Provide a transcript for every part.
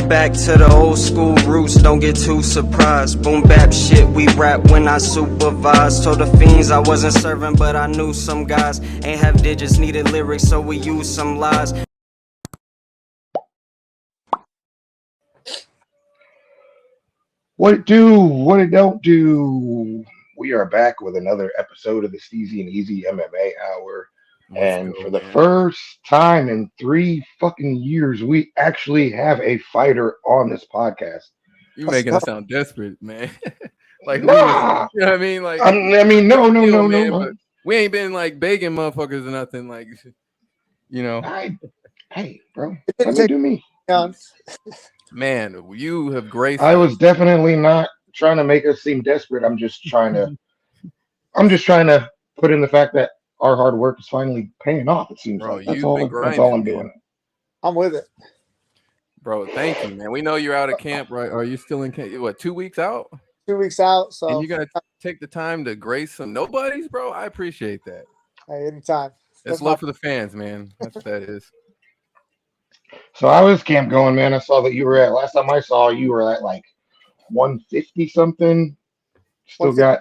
back to the old school roots, don't get too surprised. Boom bap shit, we rap when I supervise. Told the fiends I wasn't serving, but I knew some guys ain't have digits, needed lyrics, so we used some lies. What it do, what it don't do. We are back with another episode of the Steezy and Eazy MMA Hour. And for the first time in 3 fucking years, we actually have a fighter on this podcast. You making us sound desperate, man. Like, nah. You know what I mean? Like, no. But we ain't been like begging motherfuckers or nothing. Like, you know. Hey, bro, let me do me. Man, you have graced. I was definitely not trying to make us seem desperate. I'm just trying to put in the fact that our hard work is finally paying off. It seems like that's all I'm doing. I'm with it, bro. Thank you, man. We know you're out of camp, right? Are you still in camp? What, 2 weeks out? 2 weeks out. So and you're gonna take the time to grace some nobodies, bro. I appreciate that. Hey, anytime. That's love for the fans, man. That's what that is. So I was camp going, man. I saw that you were at, last time I saw you were at like 150 something. Still got.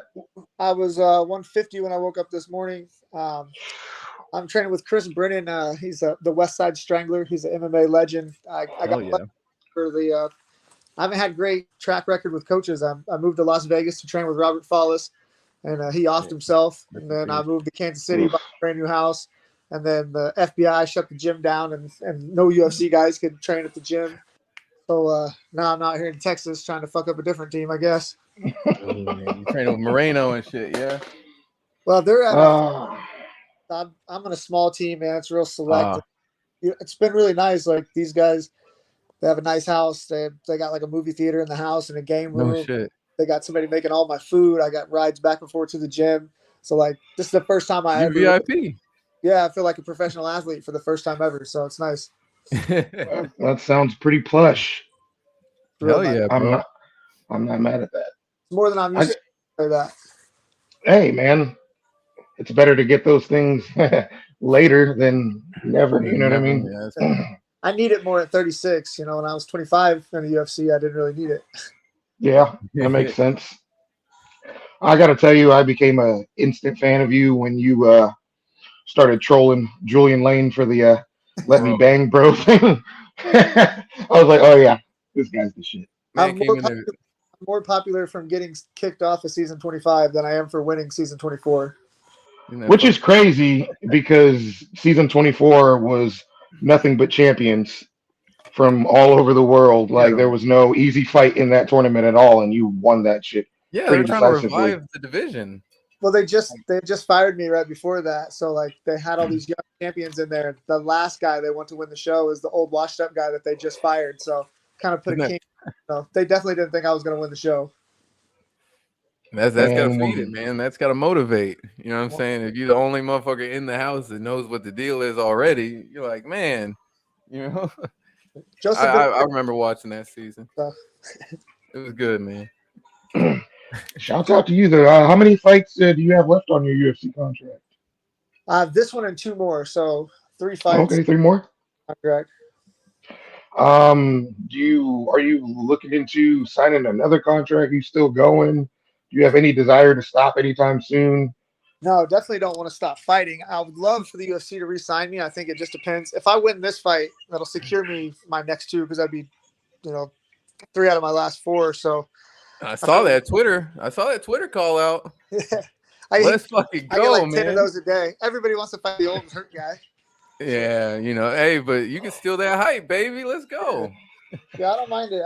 I was 150 when I woke up this morning. I'm training with Chris Brennan. He's the West Side Strangler. He's an MMA legend. I got for the. I haven't had great track record with coaches. I moved to Las Vegas to train with Robert Follis, and he offed himself. And then I moved to Kansas City, bought a brand new house. And then the FBI shut the gym down, and no UFC guys could train at the gym. So now I'm out here in Texas trying to fuck up a different team, I guess. You train with Moreno and shit, yeah. Well, they're at. I'm on a small team, man. It's real select. It's been really nice. Like these guys, they have a nice house. They got like a movie theater in the house and a game room. No shit. They got somebody making all my food. I got rides back and forth to the gym. So like this is the first time I ever VIP. Yeah, I feel like a professional athlete for the first time ever, so it's nice. That sounds pretty plush. Hell yeah, bro. I'm not mad at that. It's more than I'm used to that. Hey, man, it's better to get those things later than never. You know what I mean? I need it more at 36. You know, when I was 25 in the UFC, I didn't really need it. Yeah, that makes sense. I got to tell you, I became an instant fan of you when you started trolling Julian Lane for the "Let Me Bang Bro" thing. I was like, oh yeah, this guy's the shit. I'm more popular from getting kicked off of season 25 than I am for winning season 24. Which is crazy because season 24 was nothing but champions from all over the world. Like there was no easy fight in that tournament at all, and you won that shit. Yeah, they're trying to revive the division. Well, they just fired me right before that. So like they had all these young champions in there. The last guy they want to win the show is the old washed up guy that they just fired. So kind of put a king. So they definitely didn't think I was going to win the show. That's got to feed it, man. That's got to motivate. You know what I'm saying? If you're the only motherfucker in the house that knows what the deal is already, you're like, man, you know. I remember watching that season. It was good, man. Shouts out to you, though. How many fights do you have left on your UFC contract? This one and 2 more, so 3 fights. Okay, 3 more. Contract. Are you looking into signing another contract? You still going? Do you have any desire to stop anytime soon? No, definitely don't want to stop fighting. I would love for the UFC to re-sign me. I think it just depends. If I win this fight, that'll secure me my next 2 because I'd be, 3 out of my last 4. So. I saw that Twitter call out. Let's fucking go, I get like 10 man. of those a day. Everybody wants to fight the old and hurt guy. Yeah, hey, but you can steal that hype, baby. Let's go. Yeah, I don't mind it.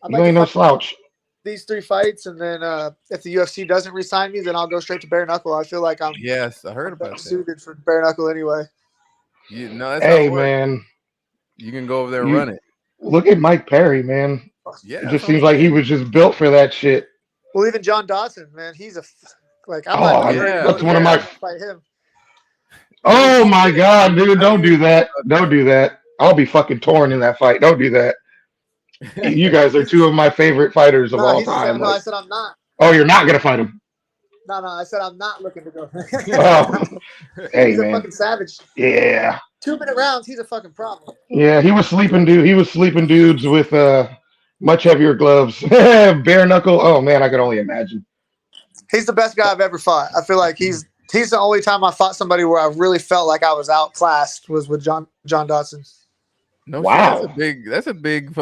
You ain't no slouch. These 3 fights, and then if the UFC doesn't re-sign me, then I'll go straight to bare knuckle. I feel like I'm I heard about that. Suited for bare knuckle anyway. Hey, man, you can go over there and run it. Look at Mike Perry, man. Yeah, it just seems like he was just built for that shit. Well, even John Dawson, man, he's that's one of my. Fight him. Oh my God, dude! Don't do that. Don't do that. I'll be fucking torn in that fight. Don't do that. You guys are 2 of my favorite fighters of all time. No, I said I'm not. Oh, you're not gonna fight him. No, I said I'm not looking to go. Oh, hey, He's a man. fucking savage. Yeah. 2-minute rounds, he's a fucking problem. Yeah, he was sleeping dudes with much heavier gloves. Bare knuckle. Oh man, I could only imagine. He's the best guy I've ever fought. I feel like he's the only time I fought somebody where I really felt like I was outclassed was with John Dodson. No shit, Wow. that's a big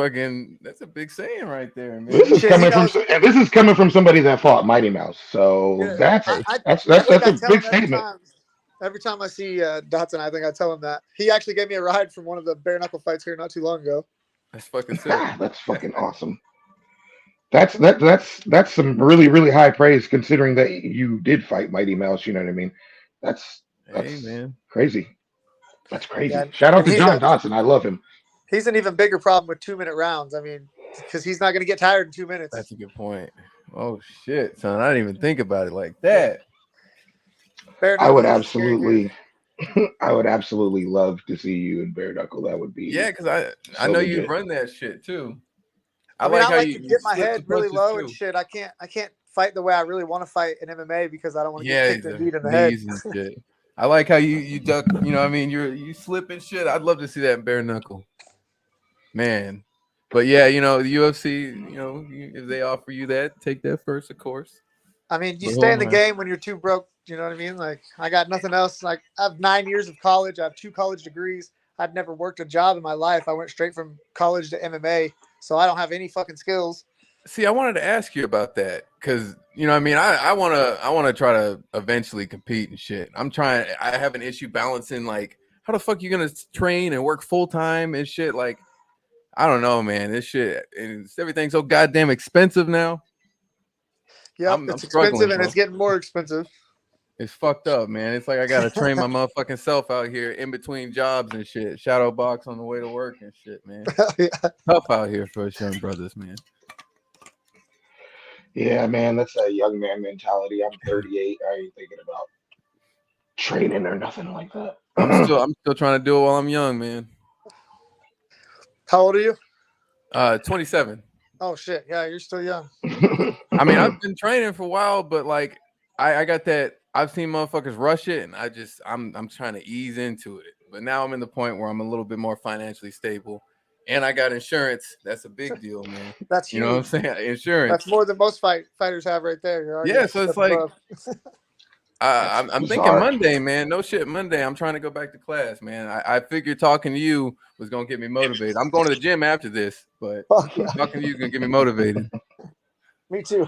saying right there, man. This is Shit, he coming from knows. this is coming from somebody that fought Mighty Mouse. So Yeah, that's I that's think I a tell big him every statement. time. Every time I see Dotson, I think I tell him that. He actually gave me a ride from one of the bare knuckle fights here not too long ago. That's fucking sick. That's fucking awesome. That's some really, really high praise considering that you did fight Mighty Mouse, you know what I mean? That's Hey, man. crazy. That's crazy. Yeah, Shout out and to John Dodson. I love him. He's an even bigger problem with 2-minute rounds. I mean, because he's not going to get tired in 2 minutes. That's a good point. Oh shit, son! I didn't even think about it like that. I would absolutely love to see you in bare knuckle. That would be because I know you run that shit too. I mean, I like to get my head really low and shit. I can't fight the way I really want to fight in MMA because I don't want to get kicked and beat in the head. And shit. I like how you duck. You know, what I mean, you slip and shit. I'd love to see that in bare knuckle, man. But yeah, you know, the UFC. You know, if they offer you that, take that first, of course. I mean, you stay in the game when you're too broke. You know what I mean? Like, I got nothing else. Like, I have 9 years of college. I have 2 college degrees. I'd never worked a job in my life. I went straight from college to MMA, so I don't have any fucking skills. See, I wanted to ask you about that because you know, what I mean, I want to try to eventually compete and shit. I have an issue balancing like how the fuck you gonna train and work full time and shit. Like, I don't know, man. This shit and everything's so goddamn expensive now. Yeah, it's expensive and it's getting more expensive. It's fucked up, man. It's like I gotta train my motherfucking self out here in between jobs and shit. Shadow box on the way to work and shit, man. Yeah. Tough out here for us young brothers, man. Yeah, man, that's a young man mentality. I'm 38. I ain't thinking about training or nothing like that. I'm still trying to do it while I'm young, man. How old are you? 27. Oh shit, yeah, you're still young. I mean, I've been training for a while, but like I got that. I've seen motherfuckers rush it, and I'm trying to ease into it. But now I'm in the point where I'm a little bit more financially stable, and I got insurance. That's a big deal, man. That's huge. You know what I'm saying? Insurance. That's more than most fighters have right there. Yeah, so it's like I'm thinking Monday, man. No shit, Monday. I'm trying to go back to class, man. I figured talking to you was gonna get me motivated. I'm going to the gym after this, but talking to you is gonna get me motivated. Me too.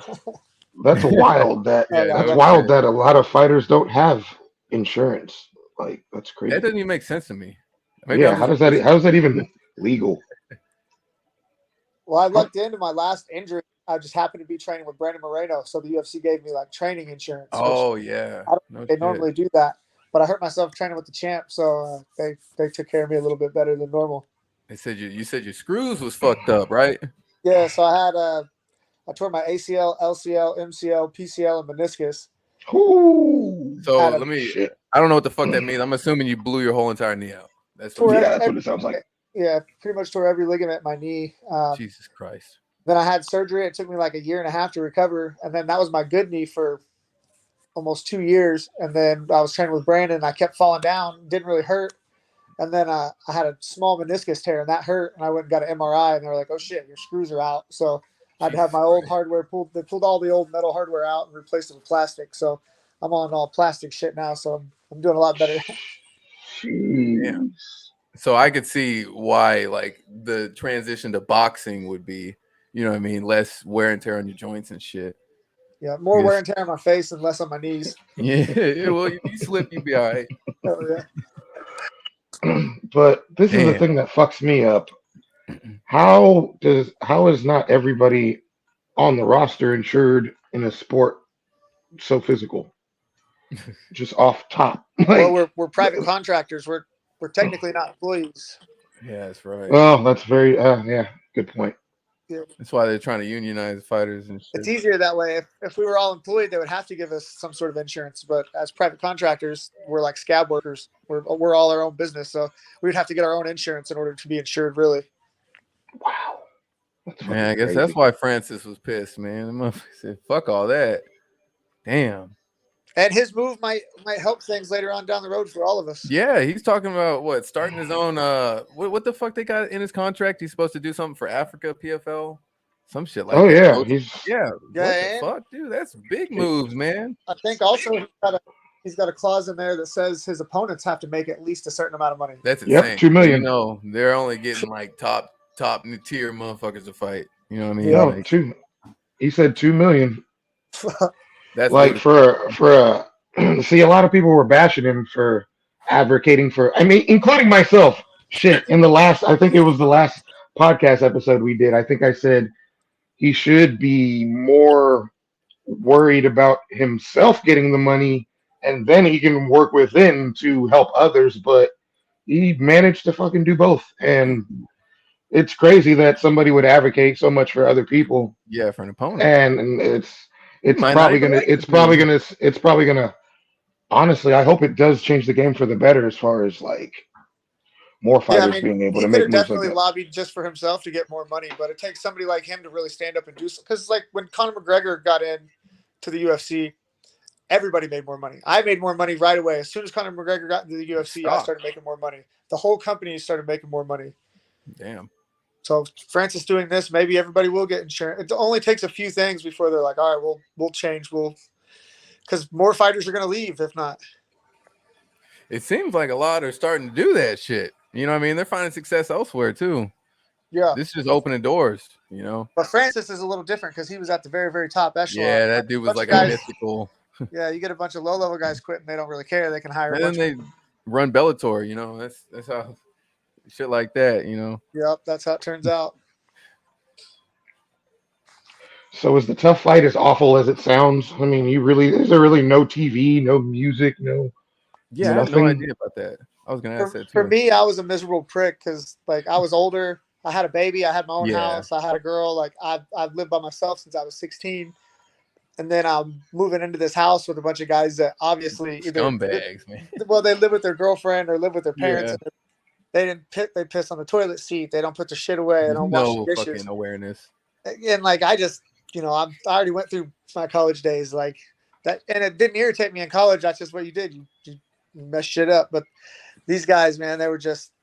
That's wild. That's wild that a lot of fighters don't have insurance. Like, that's crazy. That doesn't even make sense to me. Maybe how is that even legal? Well, I lucked into my last injury. I just happened to be training with Brandon Moreno, so the UFC gave me like training insurance. Oh yeah, they normally do that, but I hurt myself training with the champ, so they took care of me a little bit better than normal. They said you said your screws was fucked up, right? Yeah, so I tore my ACL, LCL, MCL, PCL, and meniscus. Ooh. So I don't know what the fuck that means. I'm assuming you blew your whole entire knee out. That's what it sounds like. Yeah, pretty much tore every ligament in my knee. Jesus Christ. Then I had surgery. It took me like a year and a half to recover. And then that was my good knee for almost 2 years. And then I was training with Brandon. And I kept falling down. Didn't really hurt. And then I had a small meniscus tear, and that hurt. And I went and got an MRI, and they were like, "Oh shit, your screws are out." So I'd have my old hardware pulled. They pulled all the old metal hardware out and replaced it with plastic. So I'm on all plastic shit now. So I'm doing a lot better. Yeah. So I could see why like the transition to boxing would be, you know what I mean, less wear and tear on your joints and shit. Yeah, more wear and tear on my face and less on my knees. Yeah, well, if you slip, you'll be all right. Oh, yeah. But this is the thing that fucks me up. How is not everybody on the roster insured in a sport so physical? Just off top. Well, we're private contractors. We're technically not employees. Yeah, that's right. Well, that's very good point. Yeah. That's why they're trying to unionize fighters and shit. It's easier that way. If we were all employed, they would have to give us some sort of insurance. But as private contractors, we're like scab workers. We're all our own business, so we'd have to get our own insurance in order to be insured. Really. Wow. Man, I guess that's why Francis was pissed, man. The motherfucker said, "Fuck all that." Damn. And his move might help things later on down the road for all of us. Yeah, he's talking about starting his own. What the fuck they got in his contract? He's supposed to do something for Africa PFL, some shit like that. Yeah, yeah. What the fuck, dude? That's big moves, man. I think also he's got a clause in there that says his opponents have to make at least a certain amount of money. That's insane. Yep, $2 million. You know, they're only getting like top tier motherfuckers to fight. You know what I mean? No, he said $2 million. That's like for see, a lot of people were bashing him for advocating for. I mean, including myself. Shit, I think it was the last podcast episode we did. I think I said he should be more worried about himself getting the money, and then he can work within to help others. But he managed to fucking do both, and it's crazy that somebody would advocate so much for other people. Yeah, for an opponent, and it's probably gonna. Honestly, I hope it does change the game for the better as far as like more fighters being able to make moves. He could have definitely lobbied just for himself to get more money, but it takes somebody like him to really stand up and do something. Because like when Conor McGregor got in to the UFC, everybody made more money. I made more money right away. As soon as Conor McGregor got into the UFC, I started making more money. The whole company started making more money. Damn. So Francis doing this, maybe everybody will get insurance. It only takes a few things before they're like, all right, we'll change. Because more fighters are going to leave if not. It seems like a lot are starting to do that shit. You know what I mean? They're finding success elsewhere too. Yeah. This is opening doors, you know. But Francis is a little different because he was at the very, very top echelon. Yeah, that dude was like a mystical. Yeah, you get a bunch of low-level guys quitting. They don't really care. They can hire and then they run Bellator, you know. That's how shit like that, you know. Yep, that's how it turns out. So is the tough fight as awful as it sounds? I mean, is there really no TV, no music, no? Yeah, I have no idea about that. I was gonna ask that too. For me, I was a miserable prick because like I was older. I had a baby. I had my own house. I had a girl. Like I've lived by myself since I was 16, and then I'm moving into this house with a bunch of guys that obviously scumbags, man. Well, they live with their girlfriend or live with their parents. And they piss on the toilet seat. They don't put the shit away. They don't wash the dishes. Fucking awareness. And like I just, I already went through my college days like that, and it didn't irritate me in college. That's just what you did. You mess shit up. But these guys, man, they were just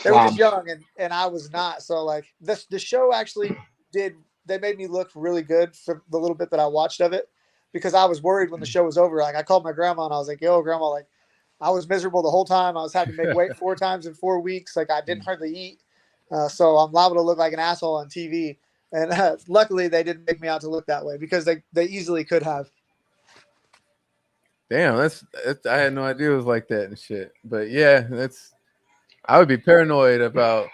young, and I was not. So like the show actually they made me look really good for the little bit that I watched of it, because I was worried when the show was over. Like I called my grandma and I was like, yo, grandma, like I was miserable the whole time. I was having to make weight 4 times in 4 weeks. Like I didn't hardly eat. So I'm liable to look like an asshole on TV. And luckily they didn't make me out to look that way, because they easily could have. Damn, that's I had no idea it was like that and shit. But yeah, I would be paranoid about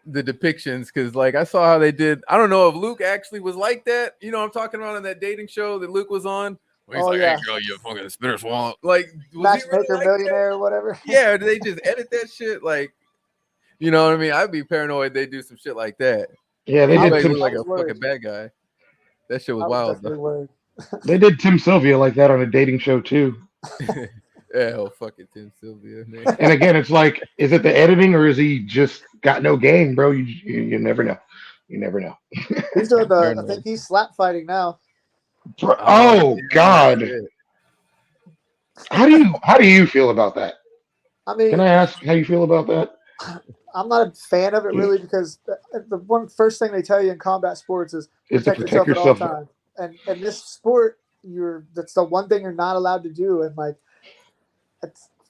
the depictions, because like I saw how they did. I don't know if Luke actually was like that. You know what I'm talking about on that dating show that Luke was on? Where he's hey girl, you fucking spinner swallow. Like Matchmaker like Millionaire or whatever. Yeah, did they just edit that shit? Like, you know what I mean? I'd be paranoid they do some shit like that. Yeah, they did look like a fucking bad guy. That shit was wild though. They did Tim Sylvia like that on a dating show too. Yeah, fucking Tim Sylvia. Man. And again, it's like, is it the editing or is he just got no game, bro? You never know. You never know. He's doing I think he's slap fighting now. Oh God. How do you feel about that? I mean, can I ask how you feel about that? I'm not a fan of it really, because the first thing they tell you in combat sports is protect yourself at all times. And this sport, that's the one thing you're not allowed to do. And like,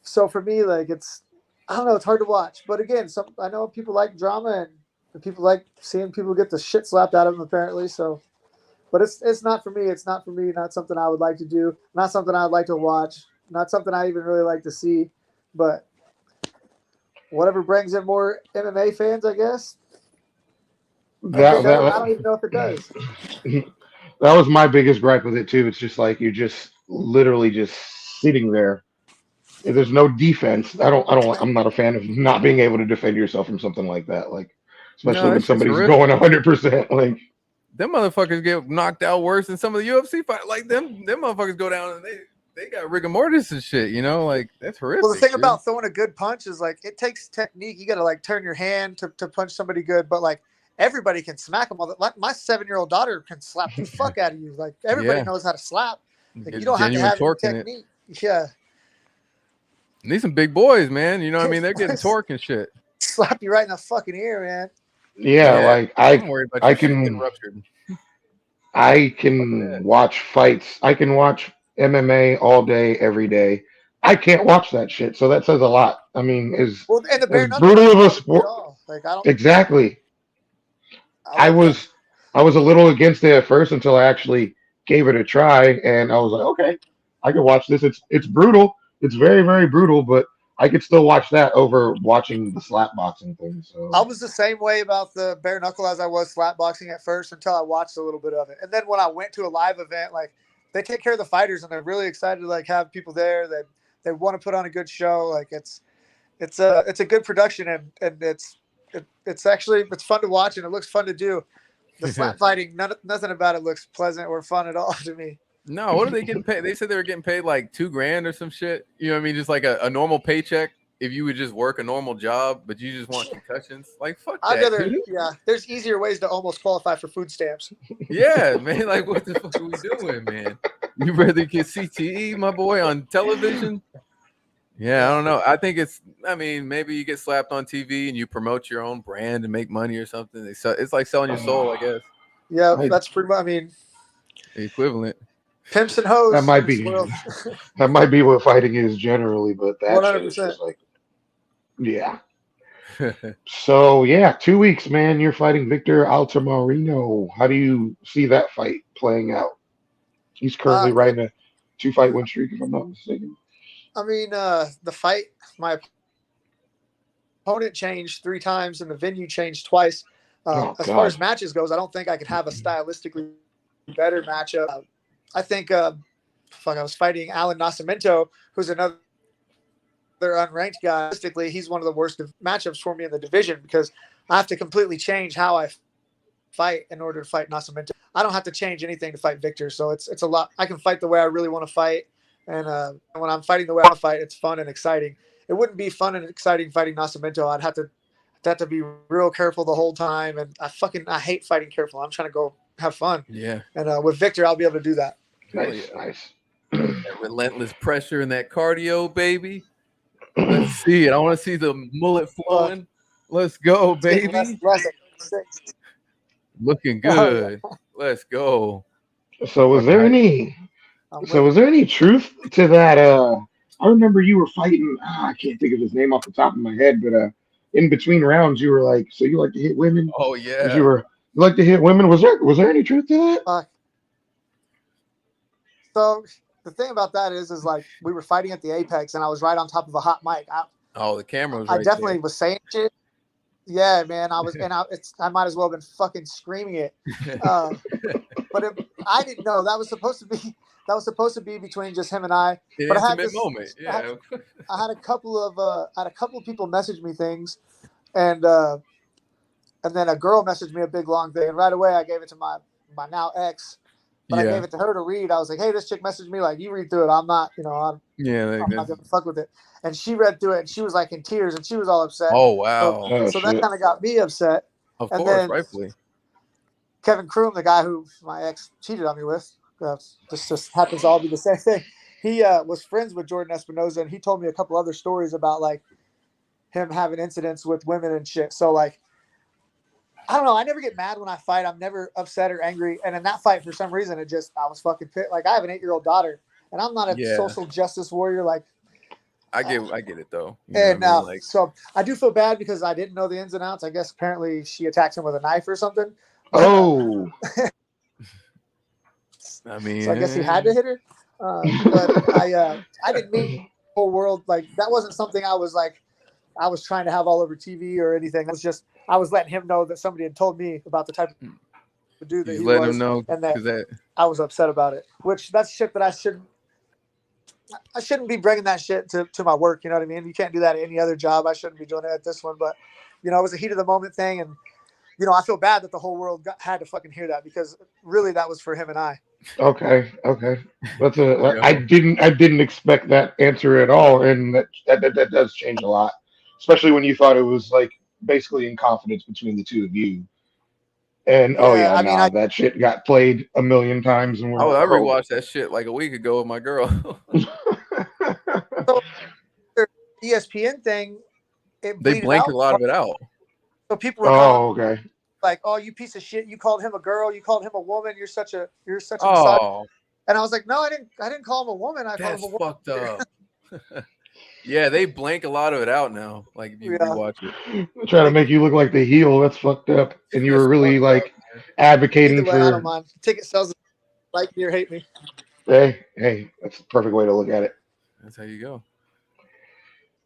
so for me, like I don't know, it's hard to watch. But again, I know people like drama and people like seeing people get the shit slapped out of them apparently. So, but it's not for me. It's not for me. Not something I would like to do. Not something I'd like to watch. Not something I even really like to see. But whatever brings in more MMA fans, I guess. I don't even know if it does. That was my biggest gripe with it too. It's just like you're just literally just sitting there. If there's no defense, I'm not a fan of not being able to defend yourself from something like that. Like, especially when somebody's going 100%. Like, them motherfuckers get knocked out worse than some of the UFC fights. Like them motherfuckers go down and they got rigor mortis and shit, you know, like that's horrific. Well, the thing about throwing a good punch is like it takes technique. You got to like turn your hand to punch somebody good, but like everybody can smack them. Like my 7-year-old daughter can slap the fuck out of you. Like everybody knows how to slap. Like, you don't have to genuine have any torque in it. technique. Yeah. And these some big boys, man. You know what I mean? They're getting torque and shit. Slap you right in the fucking ear, man. Yeah, like I'm worried about your I shit getting can ruptured. I can watch fights. I can watch MMA all day, every day. I can't watch that shit, so that says a lot. I mean, Well, and the as bare knuckle brutal of a at sport, all. Like, I don't. exactly. I I love that. was I was a little against it at first until I actually gave it a try, and I was like, okay, I can watch this. It's brutal. It's very very brutal, but I could still watch that over watching the slap boxing thing. So I was the same way about the bare knuckle as I was slap boxing at first until I watched a little bit of it. And then when I went to a live event, like, they take care of the fighters and they're really excited to like have people there. They want to put on a good show. Like, it's a good production, and it's actually it's fun to watch and it looks fun to do. The slap fighting, nothing about it looks pleasant or fun at all to me. No, what are they getting paid? They said they were getting paid like $2,000 or some shit. You know what I mean? Just like a normal paycheck if you would just work a normal job, but you just want concussions. Like, fuck I'd that. rather, yeah. There's easier ways to almost qualify for food stamps. Yeah, man. Like, what the fuck are we doing, man? You rather get CTE, my boy, on television? Yeah, I don't know. I think I mean, maybe you get slapped on TV and you promote your own brand and make money or something. It's like selling your soul, I guess. Yeah, that's pretty much, I mean, The equivalent. pimps and hoes. that might be what fighting is generally, but that shit is 100%. just like, yeah. So yeah, 2 weeks, man. You're fighting Victor Altamirano. How do you see that fight playing out? He's currently riding a 2-fight win streak, if I'm not mistaken. I mean, the fight, my opponent changed 3 times and the venue changed twice. As far as matches goes, I don't think I could have a stylistically better matchup. I think, I was fighting Alan Nascimento, who's another unranked guy. Realistically, he's one of the worst matchups for me in the division because I have to completely change how I fight in order to fight Nascimento. I don't have to change anything to fight Victor, so it's a lot. I can fight the way I really want to fight. And when I'm fighting the way I want to fight, it's fun and exciting. It wouldn't be fun and exciting fighting Nascimento. I'd have to be real careful the whole time. And I hate fighting careful. I'm trying to go have fun. Yeah. And with Victor, I'll be able to do that. Nice. That relentless pressure and that cardio, baby. Let's see it. I want to see the mullet flowing. Let's go, baby. Looking good. Let's go. So was there any truth to that? I remember you were fighting. I can't think of his name off the top of my head, but in between rounds, you were like, "So you like to hit women?" Oh yeah, you like to hit women. Was there any truth to that? So the thing about that is like we were fighting at the Apex, and I was right on top of a hot mic. The camera was. I definitely was saying shit. Yeah, man, I was, and I might as well have been fucking screaming it. But I didn't know that was supposed to be between just him and I. An intimate moment. Yeah. I had a couple of people message me things, and then a girl messaged me a big long thing, and right away I gave it to my now ex. But I gave it to her to read. I was like, "Hey, this chick messaged me. Like, you read through it. I'm not, I'm not gonna fuck with it." And she read through it, and she was like in tears, and she was all upset. Oh wow! So that kind of got me upset. Of course, rightfully. Kevin Kroom, the guy who my ex cheated on me with, this just happens to all be the same thing. He was friends with Jordan Espinoza, and he told me a couple other stories about like him having incidents with women and shit. So like, I don't know. I never get mad when I fight. I'm never upset or angry. And in that fight, for some reason, I was fucking pissed. Like, I have an 8-year-old daughter, and I'm not a social justice warrior. Like, I get it though. So I do feel bad because I didn't know the ins and outs. I guess apparently she attacked him with a knife or something. Oh. I mean, so I guess he had to hit her. But I didn't mean the whole world. Like, that wasn't something I was trying to have all over TV or anything. It was just, I was letting him know that somebody had told me about the type of dude that he was. Him know, and that I was upset about it. Which, that's shit that I shouldn't be bringing that shit to my work. You know what I mean? You can't do that at any other job. I shouldn't be doing it at this one. But, it was a heat of the moment thing. And, I feel bad that the whole world had to fucking hear that because really that was for him and I. Okay. That's I didn't expect that answer at all. And that does change a lot, especially when you thought it was like basically in confidence between the two of you. And oh yeah, I mean, nah, that shit got played a million times, and we're like, I oh. rewatched that shit like a week ago with my girl. so their ESPN thing, it They bleeded blanked out. a lot of it out. So people were calling Oh, okay. like, "Oh, you piece of shit! You called him a girl. You called him a woman. You're such a misogynist." Oh, And I was like, "No, I didn't. I didn't call him a woman. I called him that's a woman." fucked up. Yeah, they blank a lot of it out now. Like if you Yeah, rewatch it. Try to make you look like the heel. That's fucked up. And you were That's really fucked up, like man. advocating either way, I don't for. mind. Ticket sales, like me or hate me. Hey, that's the perfect way to look at it. That's how you go.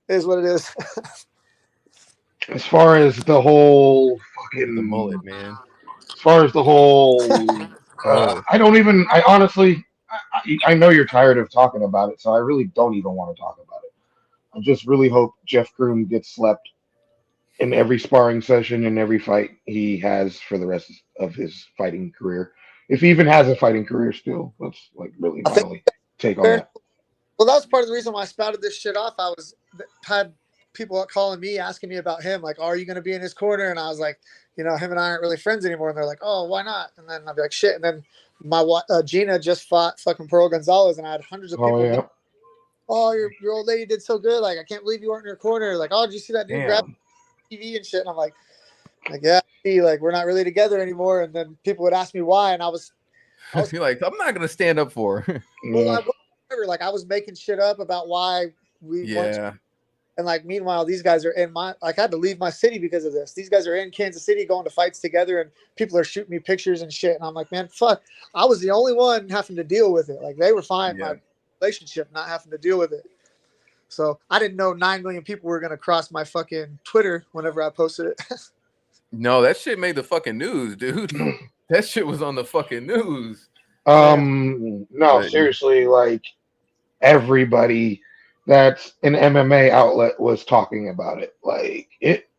It is what it is. As far as the whole Look at the fucking, mullet, man. as far as the whole, Oh, I don't even. I honestly, I know you're tired of talking about it, so I really don't even want to talk about it. I just really hope Jeff Kroom gets slept in every sparring session and every fight he has for the rest of his fighting career. If he even has a fighting career still, that's like really I my think. only take on that. Well, that was part of the reason why I spouted this shit off. I was had people calling me asking me about him, like, "Are you going to be in his corner?" And I was like, him and I aren't really friends anymore. And they're like, "Oh, why not?" And then I'd be like, "Shit." And then my Gina just fought fucking Pearl Gonzalez, and I had hundreds of Oh people. yeah, Oh, your old lady did so good. Like, I can't believe you weren't in your corner. Like, oh, did you see that dude grab damn. TV and shit? And I'm like, yeah, see, like we're not really together anymore. And then people would ask me why, and I was You're like, I'm not gonna stand up for her. well, yeah. like I was making shit up about why we weren't. Yeah. And like, meanwhile, these guys are in like I had to leave my city because of this. These guys are in Kansas City going to fights together, and people are shooting me pictures and shit. And I'm like, man, fuck. I was the only one having to deal with it. Like they were fine, Yeah. my relationship, not having to deal with it. So I didn't know 9 million people were gonna cross my fucking Twitter whenever I posted it. No, that shit made the fucking news, dude. That shit was on the fucking news. No, But seriously, like everybody that's an MMA outlet was talking about it. Like it.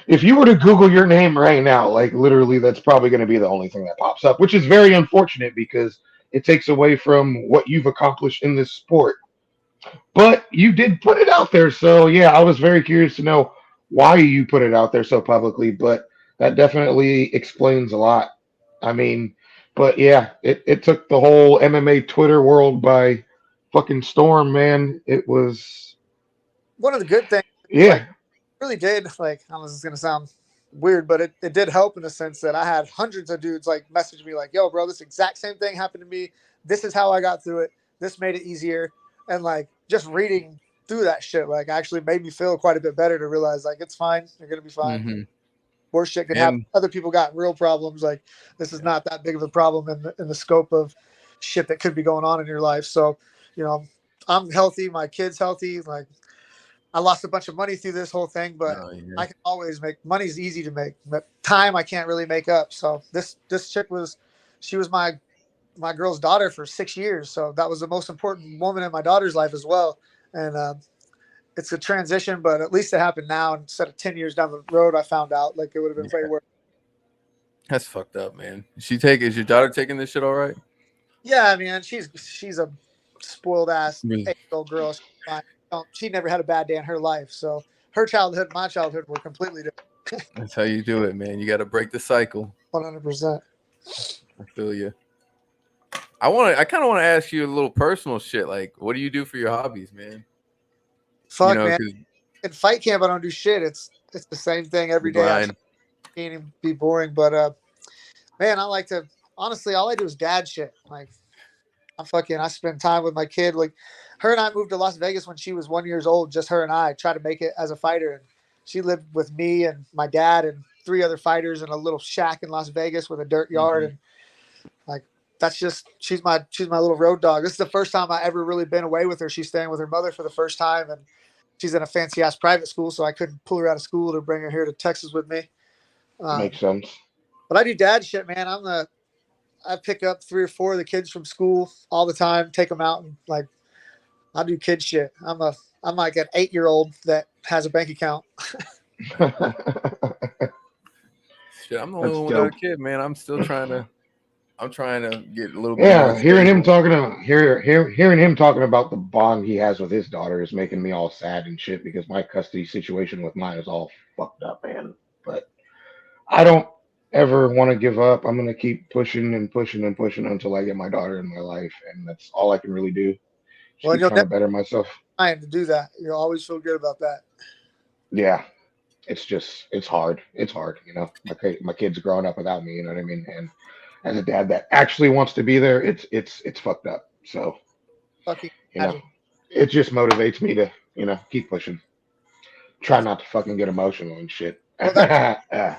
If you were to Google your name right now, like literally, that's probably going to be the only thing that pops up, which is very unfortunate because it takes away from what you've accomplished in this sport. But you did put it out there, so yeah, I was very curious to know why you put it out there so publicly. But that definitely explains a lot. I mean, but yeah, it took the whole MMA Twitter world by fucking storm, man. It was One of the good things, like, yeah, really did, like, I was going to sound weird, but it did help in the sense that I had hundreds of dudes like message me like, yo, bro, this exact same thing happened to me. This is how I got through it. This made it easier. And like just reading through that shit, like actually made me feel quite a bit better to realize like it's fine. You're going to be fine. mm-hmm. Worse shit can happen. And Other people got real problems. Like this is not that big of a problem in the scope of shit that could be going on in your life. So, I'm healthy. My kid's healthy. Like, I lost a bunch of money through this whole thing, but yeah. I can always make money's easy to make, but time I can't really make up. So this chick she was my girl's daughter for 6 years, so that was the most important woman in my daughter's life as well. And it's a transition, but at least it happened now instead of 10 years down the road. I found out like it would have been way worse. That's fucked up, man. Is your daughter taking this shit all right? Yeah, I mean, she's a spoiled ass Really? 8-year-old girl. She never had a bad day in her life. So her childhood, my childhood were completely different. That's how you do it, man. You got to break the cycle. 100%. I feel you. I kind of want to ask you a little personal shit. Like, what do you do for your hobbies, man? Fuck, man. In fight camp, I don't do shit. It's the same thing every day. I try to be boring, but man, I like to. Honestly, all I do is dad shit. Like, I spend time with my kid. Like, her and I moved to Las Vegas when she was 1 year old. Just her and I try to make it as a fighter. And she lived with me and my dad and 3 other fighters in a little shack in Las Vegas with a dirt yard. And like, that's just she's my little road dog. This is the first time I ever really been away with her. She's staying with her mother for the first time, and she's in a fancy ass private school, so I couldn't pull her out of school to bring her here to Texas with me. Makes sense. But I do dad shit, man. I pick up 3 or 4 of the kids from school all the time, take them out, and like I do kid shit. I'm like an 8-year-old that has a bank account. Shit, I'm the only one without a kid, man. I'm trying to get a little bit. Yeah, hearing him talking about the bond he has with his daughter is making me all sad and shit because my custody situation with mine is all fucked up, man. But I don't ever want to give up, I'm gonna keep pushing and pushing and pushing until I get my daughter in my life, and that's all I can really do. Just Well, keep you'll trying to never better myself. trying to do that. You'll always feel good about that. Yeah, it's hard. It's hard, My kid's growing up without me, you know what I mean? And as a dad that actually wants to be there, it's fucked up. So, Fucking you know, imagine. it just motivates me to, keep pushing. Try not to fucking get emotional and shit. Well, that's Yeah.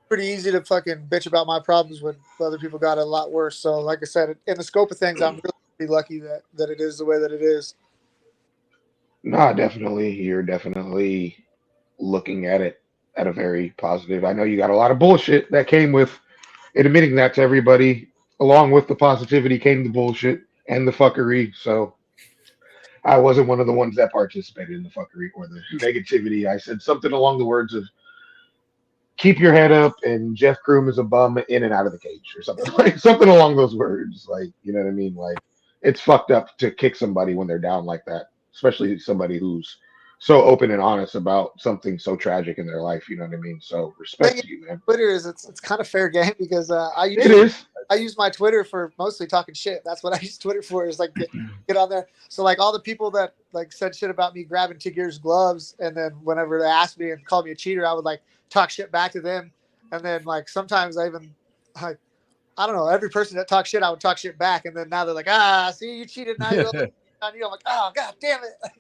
pretty easy to fucking bitch about my problems when other people got it a lot worse. So, like I said, in the scope of things, I'm really lucky that it is the way that it is. No, definitely. You're definitely looking at it at a very positive. I know you got a lot of bullshit that came with it, admitting that to everybody. Along with the positivity came the bullshit and the fuckery. So I wasn't one of the ones that participated in the fuckery or the negativity. I said something along the words of keep your head up and Jeff Kroom is a bum in and out of the cage or something like something along those words. Like, you know what I mean? Like it's fucked up to kick somebody when they're down like that, especially somebody who's so open and honest about something so tragic in their life. You know what I mean? So Thing respect is, to you, man. Twitter is it's kind of fair game because It is. I use my Twitter for mostly talking shit. That's what I use Twitter for is like get on there. So like all the people that like said shit about me grabbing Tigger's gloves, and then whenever they asked me and called me a cheater, I would like talk shit back to them. And then like sometimes I even like I don't know, every person that talks shit, I would talk shit back. And then now they're like, see, you cheated. Now you're on you. I'm like, oh god damn it.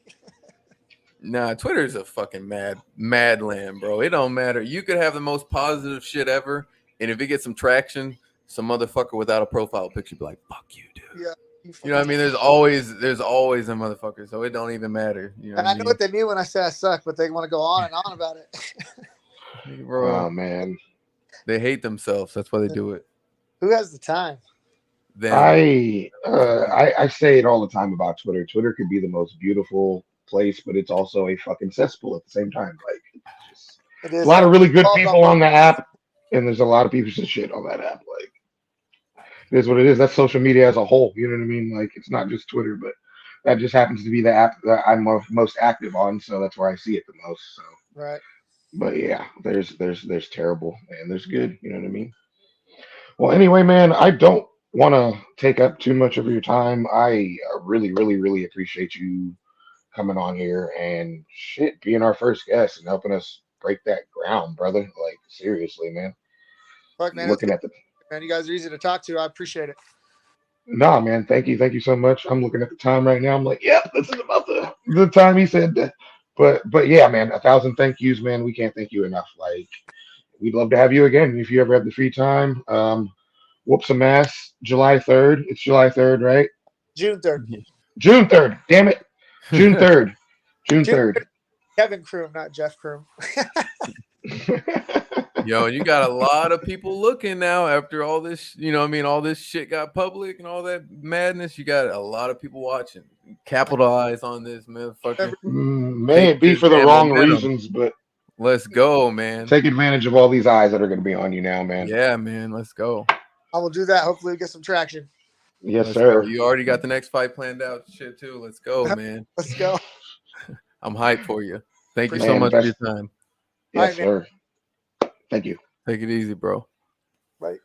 Nah, Twitter is a fucking mad land, bro. It don't matter. You could have the most positive shit ever, and if it gets some traction, some motherfucker without a profile picture be like, "Fuck you, dude." Yeah. You know what I mean? There's always a motherfucker, so it don't even matter. You know And what I I know mean? what they mean when I say I suck, but they want to go on and on about it. Bro, Oh man. they hate themselves. That's why they do it. Who has the time? Them. I say it all the time about Twitter. Twitter could be the most beautiful place, but it's also a fucking cesspool at the same time. Like it's It just a is lot of really good all people on the app, and there's a lot of pieces of shit on that app. Like it is what it is. That's social media as a whole. You know what I mean? Like it's not just Twitter, but that just happens to be the app that I'm most active on, so that's where I see it the most. So, right. but yeah, there's terrible and there's good. You know what I mean? Well, anyway, man, I don't want to take up too much of your time. I really, really, really appreciate you coming on here and shit, being our first guest and helping us break that ground, brother. Like seriously, man. Fuck man, it's Looking good. at the Man, you guys are easy to talk to. I appreciate it. Nah, man, thank you so much. I'm looking at the time right now. I'm like, yep, this is about the time he said that. But yeah, man, 1,000 thank yous, man. We can't thank you enough. Like, we'd love to have you again if you ever have the free time. Whoop some ass. July 3rd. It's July 3rd, right? June 3rd. June 3rd. Damn it. June 3rd. June June 3rd. 3rd. Kevin Kroom, not Jeff Kroom. Yo, you got a lot of people looking now after all this, you know what I mean? All this shit got public and all that madness. You got a lot of people watching. Capitalize on this, motherfucker. May Take it be this for the damn wrong momentum. reasons, but Let's go, man. take advantage of all these eyes that are going to be on you now, man. Yeah, man. Let's go. I will do that. Hopefully, we get some traction. Yes, Let's go. sir. You already got the next fight planned out. Shit, too. Let's go, man. Let's go. I'm hyped for you. Thank you so Man, much for best. your time. Yes, All right, man. sir. Thank you. Take it easy, bro. Right.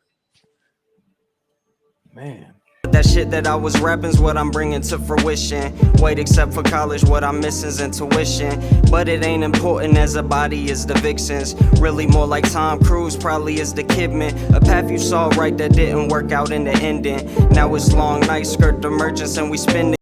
Man. That shit that I was rapping's what I'm bringing to fruition. Wait, except for college, what I'm missing's intuition. But it ain't important as a body is the vixens. Really more like Tom Cruise, probably is the Kidman. A path you saw right that didn't work out in the ending. Now it's long night, skirt the merchants and we spend